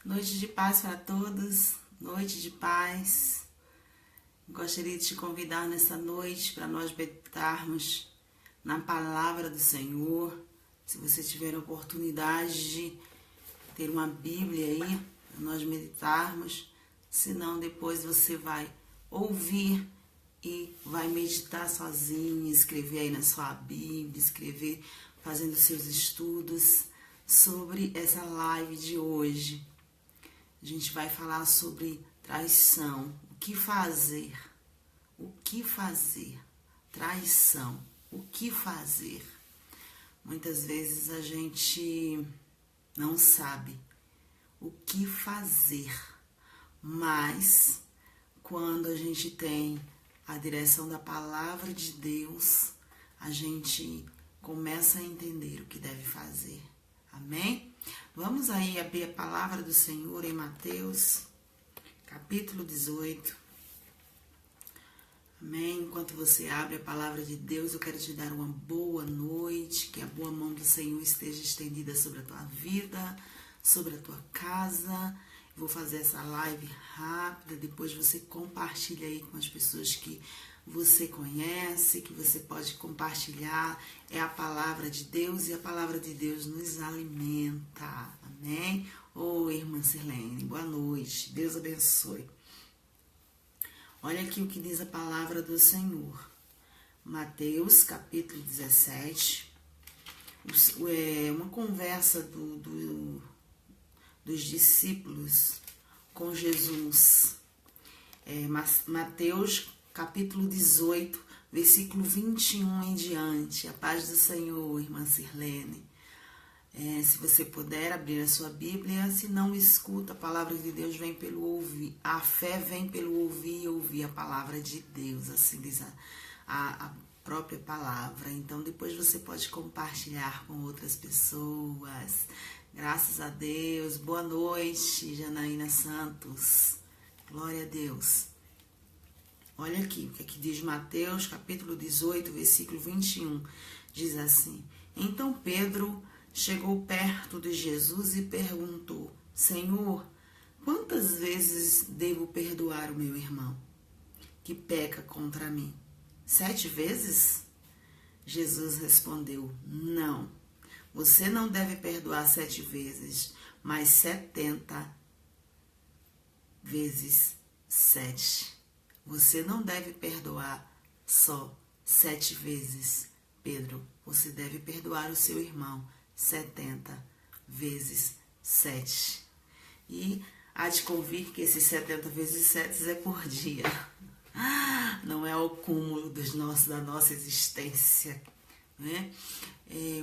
Noite de paz para todos, noite de paz. Gostaria de te convidar nessa noite para nós meditarmos na palavra do Senhor. Se você tiver a oportunidade de ter uma Bíblia aí, para nós meditarmos, senão depois você vai ouvir e vai meditar sozinho, escrever aí na sua Bíblia, escrever fazendo seus estudos sobre essa live de hoje. A gente vai falar sobre traição, o que fazer, traição, o que fazer. Muitas vezes a gente não sabe o que fazer, mas quando a gente tem a direção da palavra de Deus, a gente começa a entender o que deve fazer. Amém? Vamos aí abrir a palavra do Senhor em Mateus, capítulo 18. Amém? Enquanto você abre a palavra de Deus, eu quero te dar uma boa noite, que a boa mão do Senhor esteja estendida sobre a tua vida, sobre a tua casa. Eu vou fazer essa live rápida, depois você compartilha aí com as pessoas que você conhece, que você pode compartilhar. É a palavra de Deus e a palavra de Deus nos alimenta. Amém? Ô, irmã Sirlene, boa noite. Deus abençoe. Olha aqui o que diz a palavra do Senhor. Mateus, capítulo 17. É uma conversa dos discípulos com Jesus. Mateus, capítulo 18, versículo 21 em diante. A paz do Senhor, irmã Sirlene. Se você puder abrir a sua Bíblia, se não escuta, a palavra de Deus vem pelo ouvir. A fé vem pelo ouvir e ouvir a palavra de Deus, assim diz a própria palavra. Então depois você pode compartilhar com outras pessoas. Graças a Deus. Boa noite, Janaína Santos. Glória a Deus. Olha aqui, o que aqui diz Mateus, capítulo 18, versículo 21. Diz assim: Então Pedro chegou perto de Jesus e perguntou: Senhor, quantas vezes devo perdoar o meu irmão que peca contra mim? 7 vezes? Jesus respondeu: Não, você não deve perdoar 7 vezes, mas 70 vezes 7. Você não deve perdoar só 7 vezes, Pedro. Você deve perdoar o seu irmão 70 vezes 7. E há de convir que esses 70 vezes 7 é por dia. Não é o cúmulo da nossa existência, né?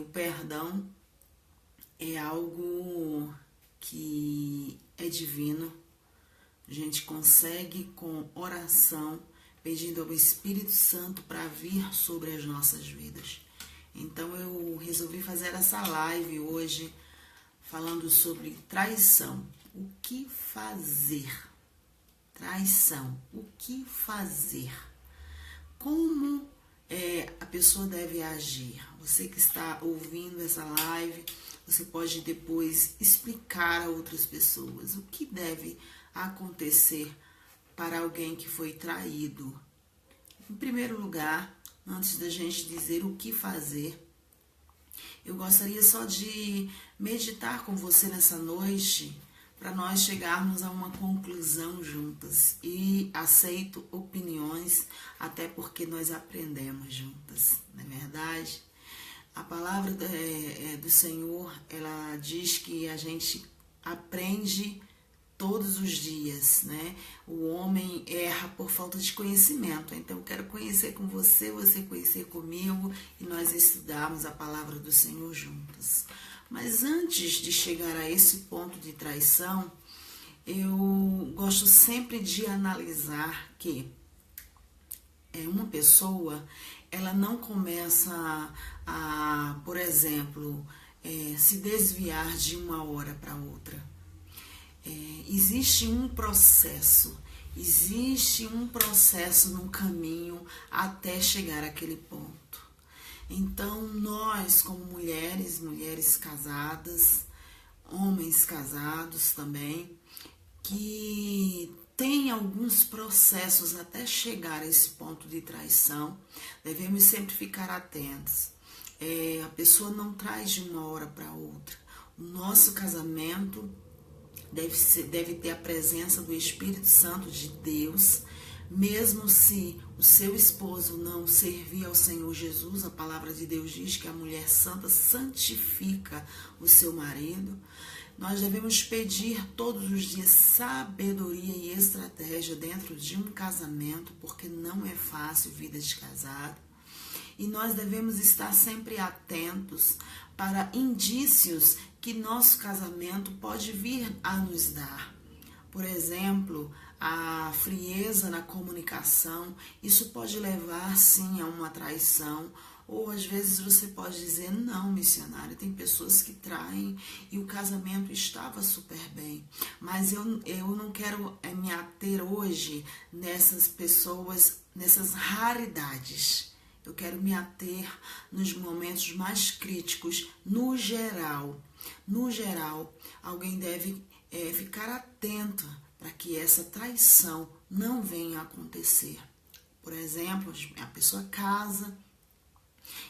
O perdão é algo que é divino. A gente consegue com oração, pedindo ao Espírito Santo para vir sobre as nossas vidas. Então eu resolvi fazer essa live hoje falando sobre traição. O que fazer? Traição. O que fazer? Como a pessoa deve agir? Você que está ouvindo essa live, você pode depois explicar a outras pessoas o que deve acontecer para alguém que foi traído. Em primeiro lugar, antes da gente dizer o que fazer, eu gostaria só de meditar com você nessa noite para nós chegarmos a uma conclusão juntas. E aceito opiniões, até porque nós aprendemos juntas, não é verdade? A palavra do Senhor, ela diz que a gente aprende todos os dias, né? O homem erra por falta de conhecimento. Então, eu quero conhecer com você, você conhecer comigo e nós estudarmos a palavra do Senhor juntos. Mas antes de chegar a esse ponto de traição, eu gosto sempre de analisar que uma pessoa, ela não começa a, por exemplo, se desviar de uma hora para outra. Existe um processo no caminho até chegar àquele ponto. Então, nós como mulheres casadas, homens casados também, que tem alguns processos até chegar a esse ponto de traição. Devemos sempre ficar atentos. A pessoa não traz de uma hora para outra. O nosso casamento deve ter a presença do Espírito Santo de Deus. Mesmo se o seu esposo não servir ao Senhor Jesus, a palavra de Deus diz que a mulher santa santifica o seu marido. Nós devemos pedir todos os dias sabedoria e estratégia dentro de um casamento, porque não é fácil vida de casado. E nós devemos estar sempre atentos para indícios que nosso casamento pode vir a nos dar. Por exemplo, a frieza na comunicação, isso pode levar sim a uma traição. Ou às vezes você pode dizer, não, missionário, tem pessoas que traem e o casamento estava super bem. Mas eu não quero me ater hoje nessas pessoas, nessas raridades. Eu quero me ater nos momentos mais críticos, no geral. No geral, alguém deve ficar atento para que essa traição não venha a acontecer. Por exemplo, a pessoa casa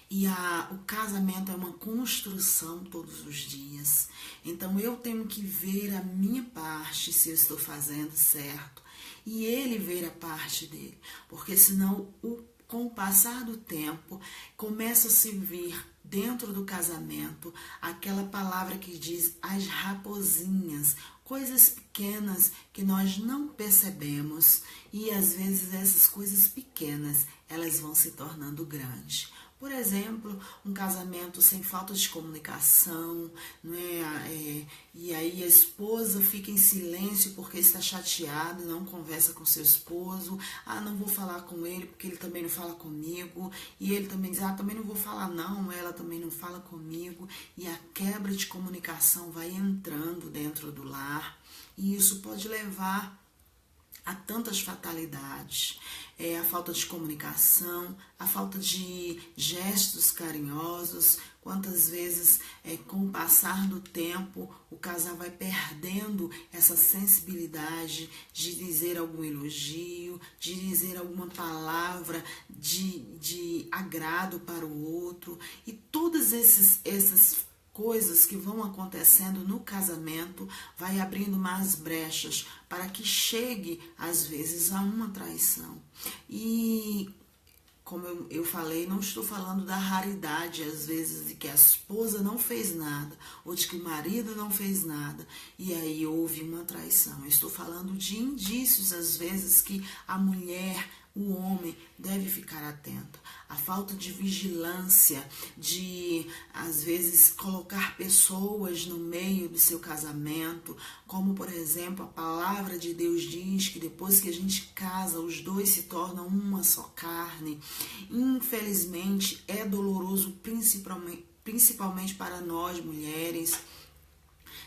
e o casamento é uma construção todos os dias. Então eu tenho que ver a minha parte, se eu estou fazendo certo, e ele ver a parte dele, porque senão com o passar do tempo começa a se vir dentro do casamento aquela palavra que diz as raposinhas, coisas pequenas que nós não percebemos, e às vezes essas coisas pequenas elas vão se tornando grandes. Por exemplo, um casamento sem falta de comunicação, não é? E aí a esposa fica em silêncio porque está chateada e não conversa com seu esposo. Não vou falar com ele porque ele também não fala comigo. E ele também diz, também não vou falar não, ela também não fala comigo. E a quebra de comunicação vai entrando dentro do lar. E isso pode levar a tantas fatalidades. A falta de comunicação, a falta de gestos carinhosos. Quantas vezes, com o passar do tempo, o casal vai perdendo essa sensibilidade de dizer algum elogio, de dizer alguma palavra de agrado para o outro. E todas essas coisas que vão acontecendo no casamento vai abrindo mais brechas para que chegue, às vezes, a uma traição. E, como eu falei, não estou falando da raridade, às vezes, de que a esposa não fez nada, ou de que o marido não fez nada, e aí houve uma traição. Eu estou falando de indícios, às vezes, que a mulher, o homem, deve ficar atento. A falta de vigilância, de, às vezes, colocar pessoas no meio do seu casamento, como, por exemplo, a palavra de Deus diz que depois que a gente casa, os dois se tornam uma só carne. Infelizmente, é doloroso, principalmente para nós, mulheres,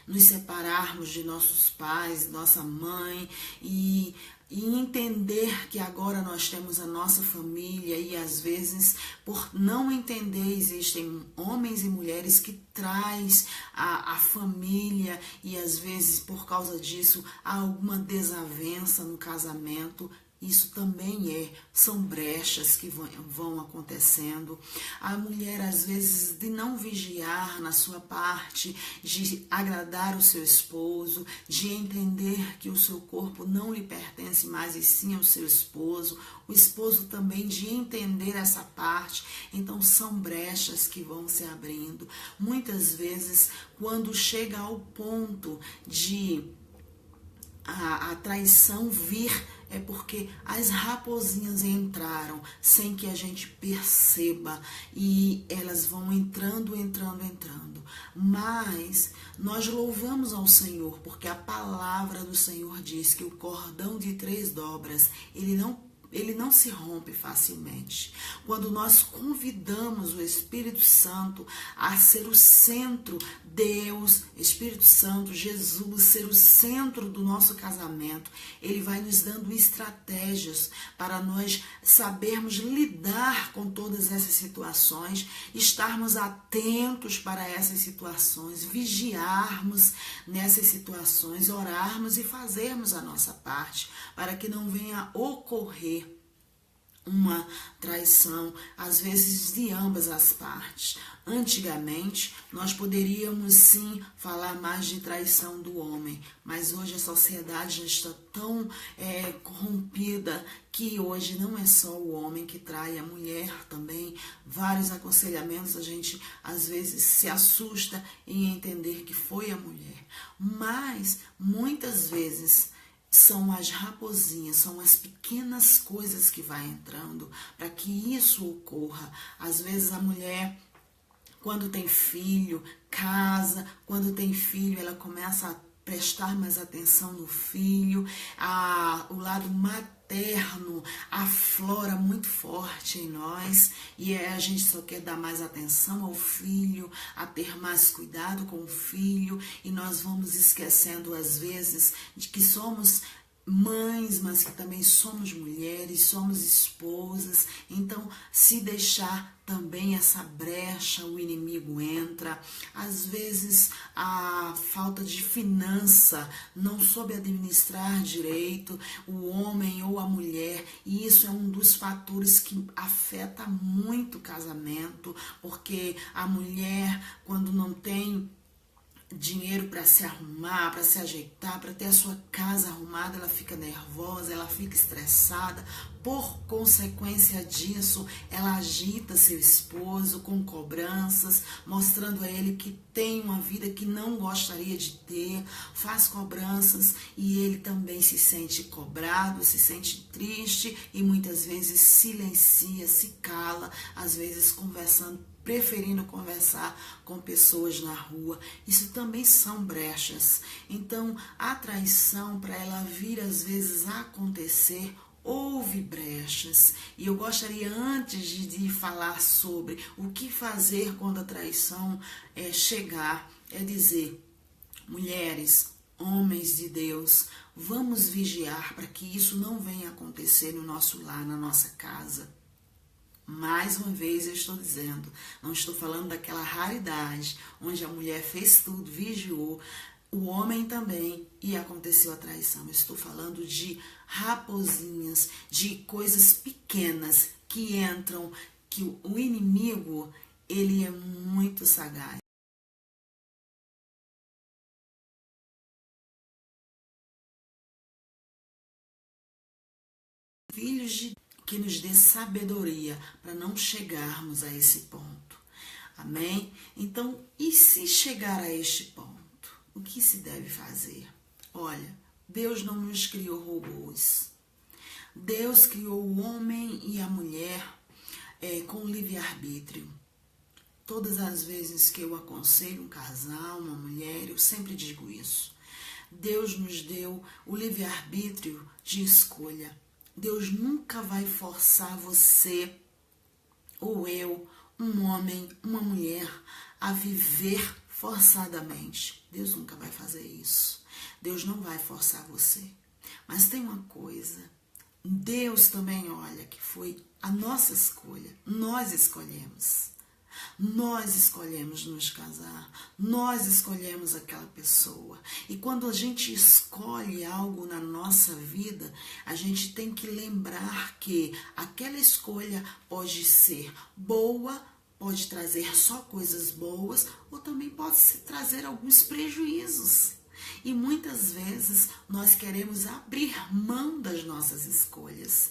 nos separarmos de nossos pais, nossa mãe, e entender que agora nós temos a nossa família, e às vezes, por não entender, existem homens e mulheres que traz a família, e às vezes por causa disso há alguma desavença no casamento. Isso também são brechas que vão acontecendo. A mulher, às vezes, de não vigiar na sua parte, de agradar o seu esposo, de entender que o seu corpo não lhe pertence mais e sim ao seu esposo. O esposo também de entender essa parte. Então, são brechas que vão se abrindo. Muitas vezes, quando chega ao ponto de a traição vir, é porque as raposinhas entraram sem que a gente perceba, e elas vão entrando. Mas nós louvamos ao Senhor, porque a palavra do Senhor diz que o cordão de 3 dobras, ele ele não se rompe facilmente. Quando nós convidamos o Espírito Santo a ser o centro, Deus, Espírito Santo, Jesus, ser o centro do nosso casamento, ele vai nos dando estratégias para nós sabermos lidar com todas essas situações, estarmos atentos para essas situações, vigiarmos nessas situações, orarmos e fazermos a nossa parte, para que não venha ocorrer uma traição, às vezes de ambas as partes. Antigamente, nós poderíamos sim falar mais de traição do homem, mas hoje a sociedade já está tão corrompida que hoje não é só o homem que trai, a mulher também. Vários aconselhamentos a gente às vezes se assusta em entender que foi a mulher, mas muitas vezes são as raposinhas, são as pequenas coisas que vai entrando para que isso ocorra. Às vezes a mulher, quando tem filho, casa, quando tem filho, ela começa a prestar mais atenção no filho, o lado materno aflora muito forte em nós, e a gente só quer dar mais atenção ao filho, a ter mais cuidado com o filho, e nós vamos esquecendo às vezes de que somos mães, mas que também somos mulheres, somos esposas. Então, se deixar também essa brecha, o inimigo entra. Às vezes, a falta de finança, não soube administrar direito, o homem ou a mulher, e isso é um dos fatores que afeta muito o casamento, porque a mulher, quando não tem dinheiro para se arrumar, para se ajeitar, para ter a sua casa arrumada, ela fica nervosa, ela fica estressada. Por consequência disso, ela agita seu esposo com cobranças, mostrando a ele que tem uma vida que não gostaria de ter, faz cobranças e ele também se sente cobrado, se sente triste e muitas vezes silencia, se cala, às vezes preferindo conversar com pessoas na rua. Isso também são brechas. Então, a traição, para ela vir às vezes a acontecer, houve brechas. E eu gostaria, antes de falar sobre o que fazer quando a traição chegar, dizer: mulheres, homens de Deus, vamos vigiar para que isso não venha acontecer no nosso lar, na nossa casa. Mais uma vez eu estou dizendo, não estou falando daquela raridade onde a mulher fez tudo, vigiou, o homem também e aconteceu a traição. Eu estou falando de raposinhas, de coisas pequenas que entram, que o inimigo, ele é muito sagaz. Filhos de que nos dê sabedoria para não chegarmos a esse ponto. Amém? Então, e se chegar a este ponto? O que se deve fazer? Olha, Deus não nos criou robôs. Deus criou o homem e a mulher com livre-arbítrio. Todas as vezes que eu aconselho um casal, uma mulher, eu sempre digo isso. Deus nos deu o livre-arbítrio de escolha. Deus nunca vai forçar você ou eu, um homem, uma mulher, a viver forçadamente. Deus nunca vai fazer isso. Deus não vai forçar você. Mas tem uma coisa, Deus também olha que foi a nossa escolha. Nós escolhemos. Nós escolhemos nos casar, nós escolhemos aquela pessoa. E quando a gente escolhe algo na nossa vida, a gente tem que lembrar que aquela escolha pode ser boa, pode trazer só coisas boas, ou também pode trazer alguns prejuízos. E muitas vezes nós queremos abrir mão das nossas escolhas.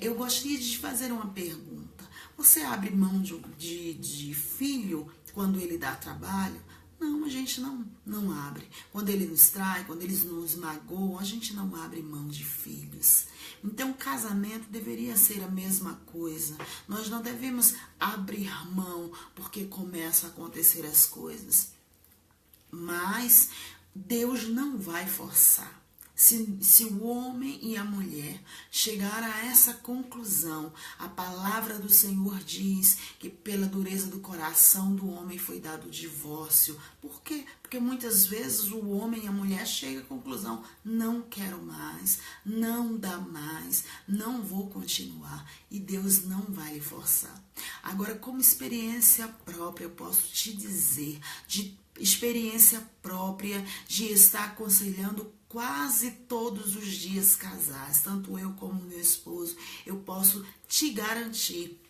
Eu gostaria de te fazer uma pergunta. Você abre mão de filho quando ele dá trabalho? Não, a gente não abre. Quando ele nos trai, quando eles nos magoam, a gente não abre mão de filhos. Então, o casamento deveria ser a mesma coisa. Nós não devemos abrir mão porque começam a acontecer as coisas. Mas Deus não vai forçar. Se o homem e a mulher chegaram a essa conclusão, a palavra do Senhor diz que pela dureza do coração do homem foi dado o divórcio. Por quê? Porque muitas vezes o homem e a mulher chegam à conclusão: não quero mais, não dá mais, não vou continuar. E Deus não vai lhe forçar. Agora, como experiência própria, eu posso te dizer, de experiência própria, de estar aconselhando quase todos os dias casais, tanto eu como meu esposo, eu posso te garantir,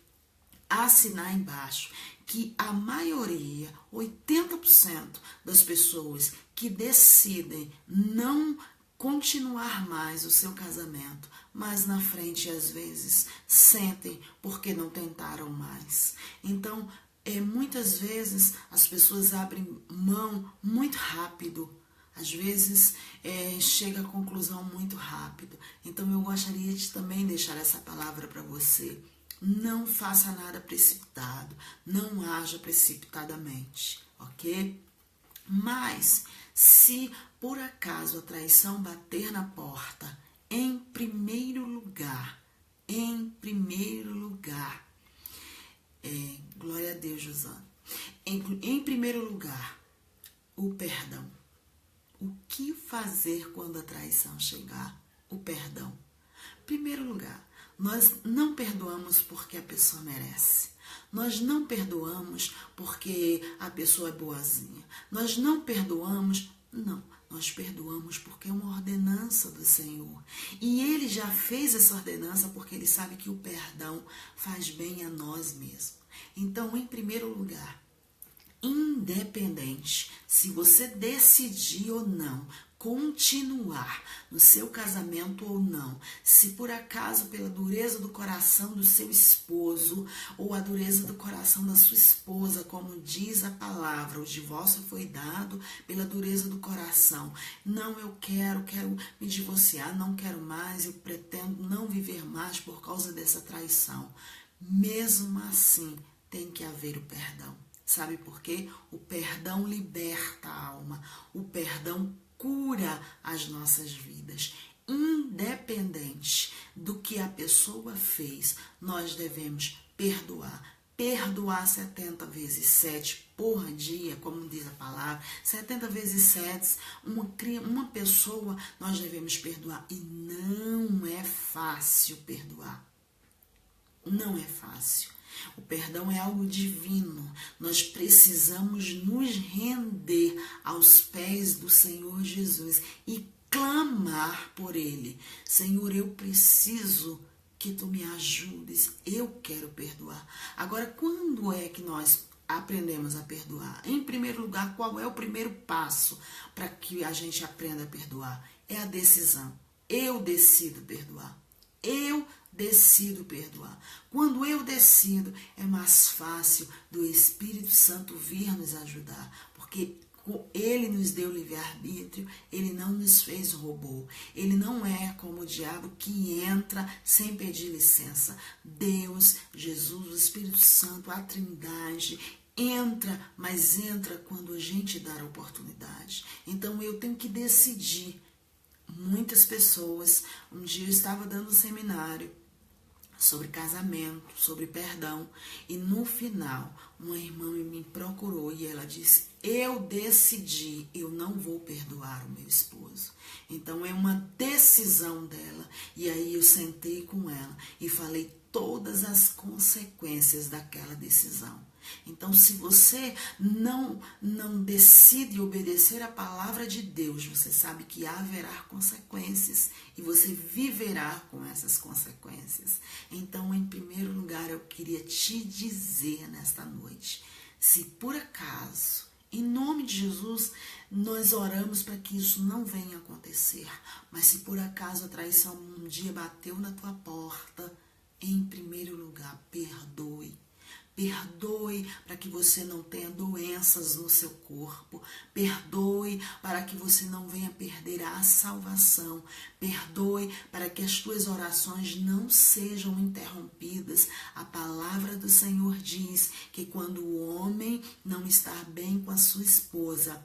assinar embaixo, que a maioria, 80% das pessoas que decidem não continuar mais o seu casamento, mas na frente às vezes sentem porque não tentaram mais. Então, muitas vezes as pessoas abrem mão muito rápido. Às vezes chega à conclusão muito rápido. Então eu gostaria de também deixar essa palavra para você. Não faça nada precipitado. Não haja precipitadamente, ok? Mas se por acaso a traição bater na porta, em primeiro lugar, glória a Deus, Josana, em primeiro lugar, o perdão. O que fazer quando a traição chegar? O perdão. Primeiro lugar, nós não perdoamos porque a pessoa merece. Nós não perdoamos porque a pessoa é boazinha. Nós não perdoamos, não. Nós perdoamos porque é uma ordenança do Senhor. E Ele já fez essa ordenança porque Ele sabe que o perdão faz bem a nós mesmos. Então, em primeiro lugar, independente se você decidir ou não continuar no seu casamento ou não, se por acaso pela dureza do coração do seu esposo ou a dureza do coração da sua esposa, como diz a palavra, o divórcio foi dado pela dureza do coração. Não, eu quero me divorciar, não quero mais, eu pretendo não viver mais por causa dessa traição. Mesmo assim, tem que haver o perdão. Sabe por quê? O perdão liberta a alma. O perdão cura as nossas vidas. Independente do que a pessoa fez, nós devemos perdoar. Perdoar 70 vezes 7 por dia, como diz a palavra. 70 vezes 7, uma pessoa nós devemos perdoar. E não é fácil perdoar. Não é fácil. O perdão é algo divino. Nós precisamos nos render aos pés do Senhor Jesus e clamar por Ele. Senhor, eu preciso que Tu me ajudes. Eu quero perdoar. Agora, quando é que nós aprendemos a perdoar? Em primeiro lugar, qual é o primeiro passo para que a gente aprenda a perdoar? É a decisão. Eu decido perdoar. Eu decido perdoar. Quando eu decido, é mais fácil do Espírito Santo vir nos ajudar, porque Ele nos deu livre-arbítrio, Ele não nos fez robô. Ele não é como o diabo que entra sem pedir licença. Deus, Jesus, o Espírito Santo, a Trindade, entra, mas entra quando a gente dá a oportunidade. Então eu tenho que decidir. Muitas pessoas, um dia eu estava dando um seminário sobre casamento, sobre perdão, e no final uma irmã me procurou e ela disse: eu decidi, eu não vou perdoar o meu esposo. Então é uma decisão dela. E aí eu sentei com ela e falei todas as consequências daquela decisão. Então, se você não decide obedecer a palavra de Deus, você sabe que haverá consequências e você viverá com essas consequências. Então, em primeiro lugar, eu queria te dizer nesta noite, se por acaso, em nome de Jesus, nós oramos para que isso não venha a acontecer, mas se por acaso a traição um dia bateu na tua porta, em primeiro lugar, perdoe. Perdoe para que você não tenha doenças no seu corpo. Perdoe para que você não venha perder a salvação. Perdoe para que as tuas orações não sejam interrompidas. A palavra do Senhor diz que quando o homem não está bem com a sua esposa,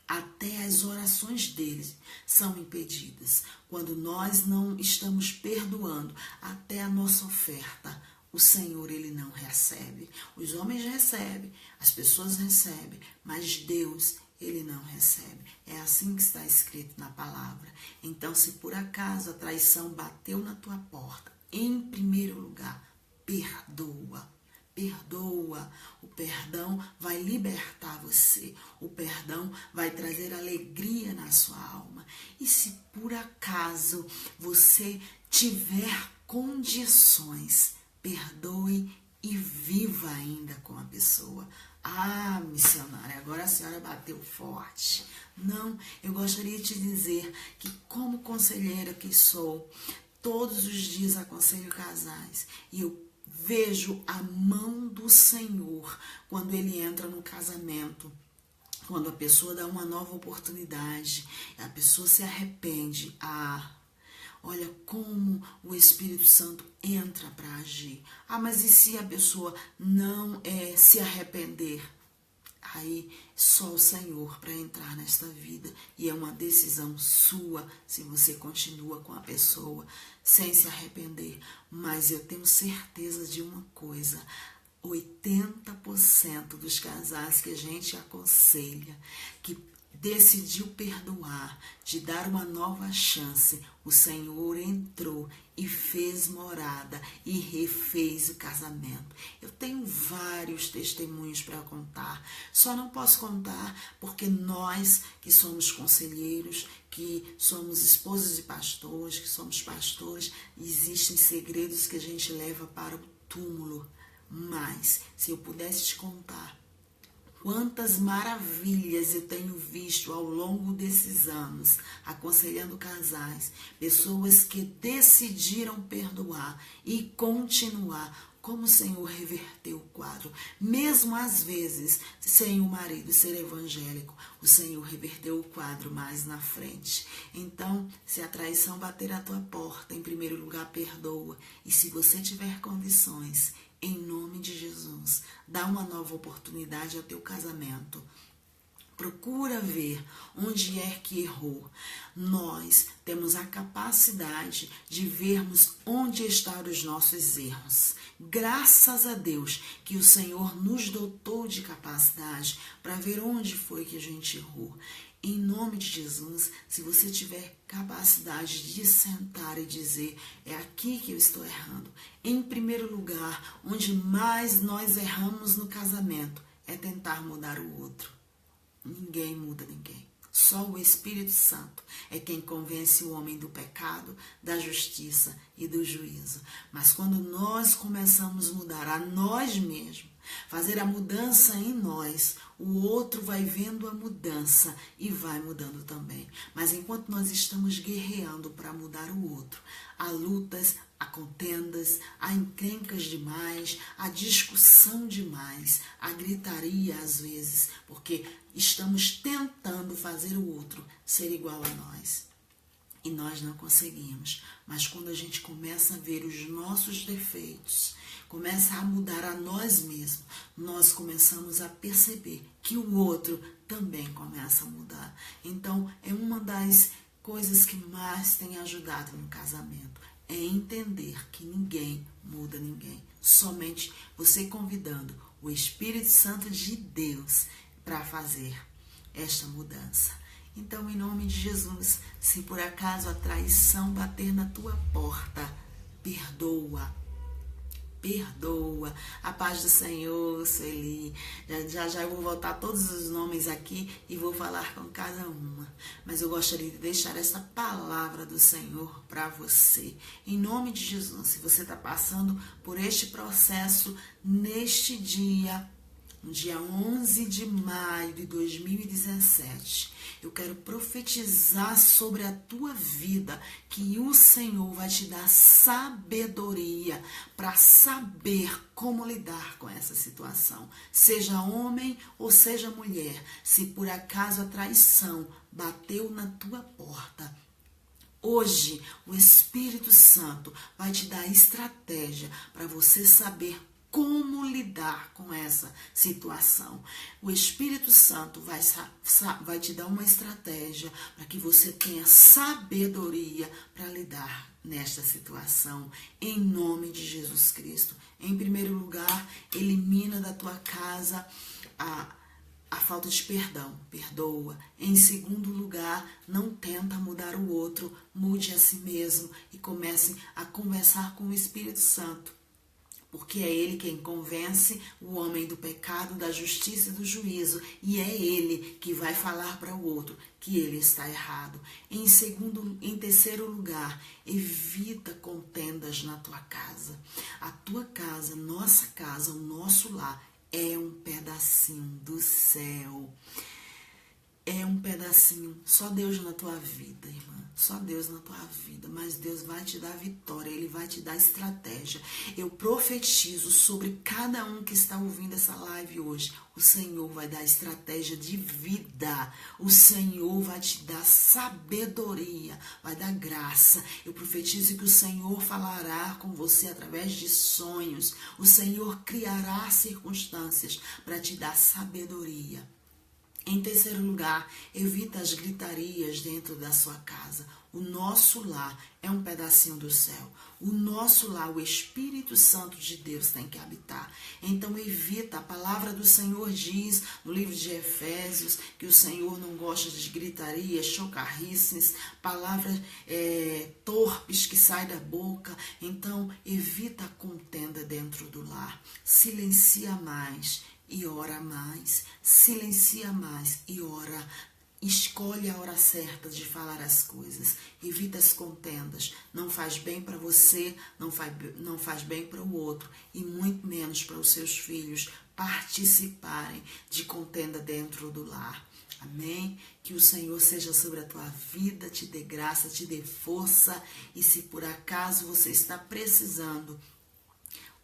até as as orações deles são impedidas. Quando nós não estamos perdoando até a nossa oferta, o Senhor, Ele não recebe. Os homens recebem, as pessoas recebem, mas Deus, Ele não recebe. É assim que está escrito na palavra. Então, se por acaso a traição bateu na tua porta, em primeiro lugar, perdoa. Perdoa. O perdão vai libertar você. O perdão vai trazer alegria na sua alma. E se por acaso você tiver condições, perdoe e viva ainda com a pessoa. Ah, missionária, agora a senhora bateu forte. Não, eu gostaria de te dizer que, como conselheira que sou, todos os dias aconselho casais e eu vejo a mão do Senhor quando Ele entra no casamento. Quando a pessoa dá uma nova oportunidade, a pessoa se arrepende. Olha como o Espírito Santo entra para agir. Mas e se a pessoa não se arrepender? Aí só o Senhor para entrar nesta vida. E é uma decisão sua se você continua com a pessoa sem se arrepender. Mas eu tenho certeza de uma coisa: 80% dos casais que a gente aconselha, que decidiu perdoar, de dar uma nova chance, o Senhor entrou e fez morada e refez o casamento. Eu tenho vários testemunhos para contar, só não posso contar porque nós que somos conselheiros, que somos esposas de pastores, que somos pastores, existem segredos que a gente leva para o túmulo. Mas, se eu pudesse te contar quantas maravilhas eu tenho visto ao longo desses anos, aconselhando casais, pessoas que decidiram perdoar e continuar, como o Senhor reverteu o quadro. Mesmo às vezes, sem o marido ser evangélico, o Senhor reverteu o quadro mais na frente. Então, se a traição bater à tua porta, em primeiro lugar, perdoa. E se você tiver condições, em nome de Jesus, dá uma nova oportunidade ao teu casamento. Procura ver onde é que errou. Nós temos a capacidade de vermos onde estão os nossos erros. Graças a Deus que o Senhor nos dotou de capacidade para ver onde foi que a gente errou. Em nome de Jesus, se você tiver capacidade de sentar e dizer, é aqui que eu estou errando. Em primeiro lugar, onde mais nós erramos no casamento, é tentar mudar o outro. Ninguém muda ninguém. Só o Espírito Santo é quem convence o homem do pecado, da justiça e do juízo. Mas quando nós começamos a mudar a nós mesmos, fazer a mudança em nós, o outro vai vendo a mudança e vai mudando também. Mas enquanto nós estamos guerreando para mudar o outro, há lutas, há contendas, há encrencas demais, há discussão demais, há gritaria às vezes, porque estamos tentando fazer o outro ser igual a nós. E nós não conseguimos. Mas quando a gente começa a ver os nossos defeitos, começa a mudar a nós mesmos, nós começamos a perceber que o outro também começa a mudar. Então, é uma das coisas que mais tem ajudado no casamento. É entender que ninguém muda ninguém. Somente você convidando o Espírito Santo de Deus para fazer esta mudança. Então, em nome de Jesus, se por acaso a traição bater na tua porta, perdoa. Perdoa. A paz do Senhor, Sueli. Já eu vou voltar todos os nomes aqui e vou falar com cada uma. Mas eu gostaria de deixar essa palavra do Senhor para você. Em nome de Jesus, se você está passando por este processo neste dia, no dia 11 de maio de 2017, eu quero profetizar sobre a tua vida que o Senhor vai te dar sabedoria para saber como lidar com essa situação. Seja homem ou seja mulher, se por acaso a traição bateu na tua porta, hoje o Espírito Santo vai te dar estratégia para você saber como lidar com essa situação. O Espírito Santo vai te dar uma estratégia para que você tenha sabedoria para lidar nesta situação, em nome de Jesus Cristo. Em primeiro lugar, elimina da tua casa a falta de perdão, perdoa. Em segundo lugar, não tenta mudar o outro, mude a si mesmo e comece a conversar com o Espírito Santo. Porque é ele quem convence o homem do pecado, da justiça e do juízo. E é ele que vai falar para o outro que ele está errado. Em terceiro lugar, evita contendas na tua casa. A tua casa, nossa casa, o nosso lar é um pedacinho do céu. É um pedacinho, só Deus na tua vida, irmã, só Deus na tua vida, mas Deus vai te dar vitória, Ele vai te dar estratégia. Eu profetizo sobre cada um que está ouvindo essa live hoje, o Senhor vai dar estratégia de vida, o Senhor vai te dar sabedoria, vai dar graça. Eu profetizo que o Senhor falará com você através de sonhos, o Senhor criará circunstâncias para te dar sabedoria. Em terceiro lugar, evita as gritarias dentro da sua casa. O nosso lar é um pedacinho do céu. O nosso lar, o Espírito Santo de Deus tem que habitar. Então evita, a palavra do Senhor diz no livro de Efésios que o Senhor não gosta de gritarias, chocarrices, palavras torpes que saem da boca. Então evita a contenda dentro do lar. Silencia mais e ora mais, silencia mais e ora. Escolhe a hora certa de falar as coisas. Evita as contendas. Não faz bem para você, não faz bem para o outro e muito menos para os seus filhos participarem de contenda dentro do lar. Amém? Que o Senhor seja sobre a tua vida, te dê graça, te dê força e se por acaso você está precisando,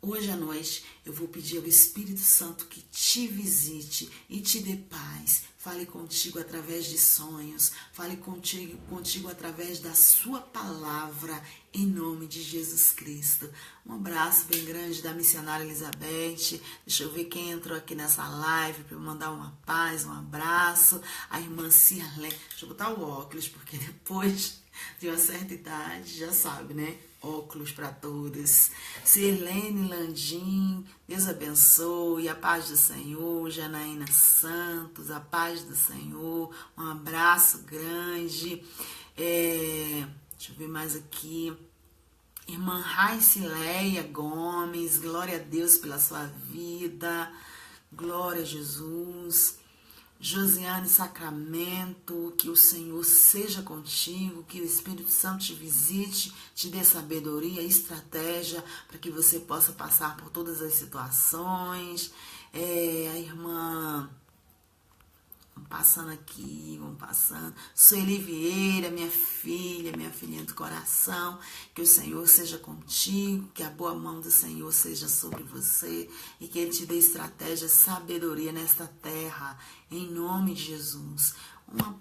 hoje à noite eu vou pedir ao Espírito Santo que te visite e te dê paz. Fale contigo através de sonhos, fale contigo através da sua palavra, em nome de Jesus Cristo. Um abraço bem grande da missionária Elizabeth. Deixa eu ver quem entrou aqui nessa live para eu mandar uma paz, um abraço. A irmã Cirlene. Deixa eu botar o óculos, porque depois de uma certa idade, já sabe, né? Óculos para todos. Sirlene Landim, Deus abençoe, a paz do Senhor. Janaína Santos, a paz do Senhor. Um abraço grande. Deixa eu ver mais aqui. Irmã Raicileia Gomes, glória a Deus pela sua vida. Glória a Jesus. Josiane Sacramento, que o Senhor seja contigo, que o Espírito Santo te visite, te dê sabedoria e estratégia para que você possa passar por todas as situações. A irmã, vamos passando aqui, vamos passando. Sueli Vieira, minha filhinha do coração, que o Senhor seja contigo, que a boa mão do Senhor seja sobre você e que Ele te dê estratégia, sabedoria nesta terra, em nome de Jesus.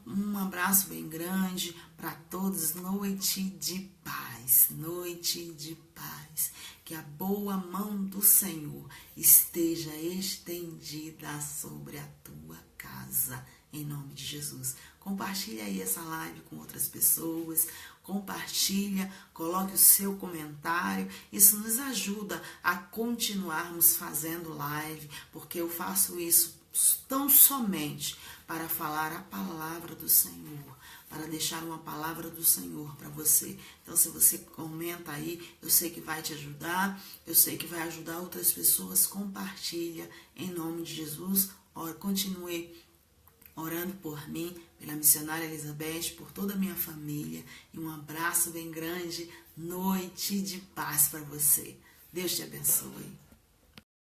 Um abraço bem grande para todos, noite de paz, noite de paz. Que a boa mão do Senhor esteja estendida sobre a tua casa, em nome de Jesus. Compartilha aí essa live com outras pessoas, compartilha, coloque o seu comentário, isso nos ajuda a continuarmos fazendo live, porque eu faço isso tão somente para falar a palavra do Senhor, para deixar uma palavra do Senhor para você. Então, se você comenta aí, eu sei que vai te ajudar, eu sei que vai ajudar outras pessoas, compartilha, em nome de Jesus. Continue orando por mim, pela missionária Elizabeth, por toda a minha família, e um abraço bem grande, noite de paz para você. Deus te abençoe.